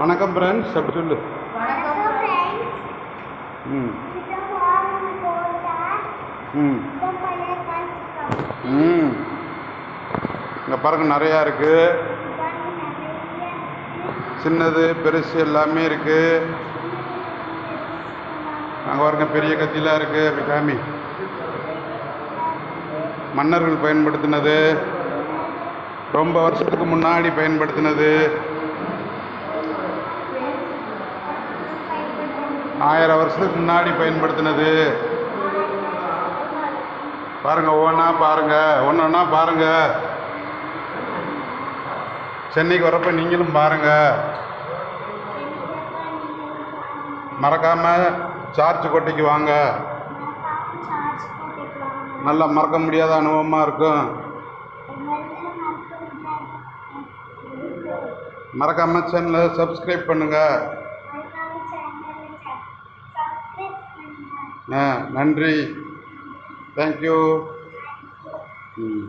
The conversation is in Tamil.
வணக்கம் ஃப்ரெண்ட்ஸ், அப்படி சொல்லு. வணக்கம் ஃப்ரெண்ட்ஸ். ம் இந்த ஃபார்ம் போட்டா ம் இந்த பழைய காசு ம் இங்கே பாருங்க, நிறையா இருக்குது. சின்னது பெருசு எல்லாமே இருக்குது. அங்கே பாருங்க, பெரிய கத்திலாம் இருக்குது. அப்படி காமி. மன்னர்கள் பயன்படுத்தினது, ரொம்ப வருஷத்துக்கு முன்னாடி பயன்படுத்தினது, 1000 வருஷத்துக்கு முன்னாடி பயன்படுத்தினது. பாருங்க, ஒவ்வொன்றா பாருங்க, ஒன்றா பாருங்க. சென்னைக்கு வரப்ப நீங்களும் பாருங்க. மறக்காம சார்ஜ் கோட்டைக்கு வாங்க. நல்லா மறக்க முடியாத அனுபவமா இருக்கும். மறக்காம சேனலை சப்ஸ்கிரைப் பண்ணுங்க. நன்றி, தேங்க்யூ. ம்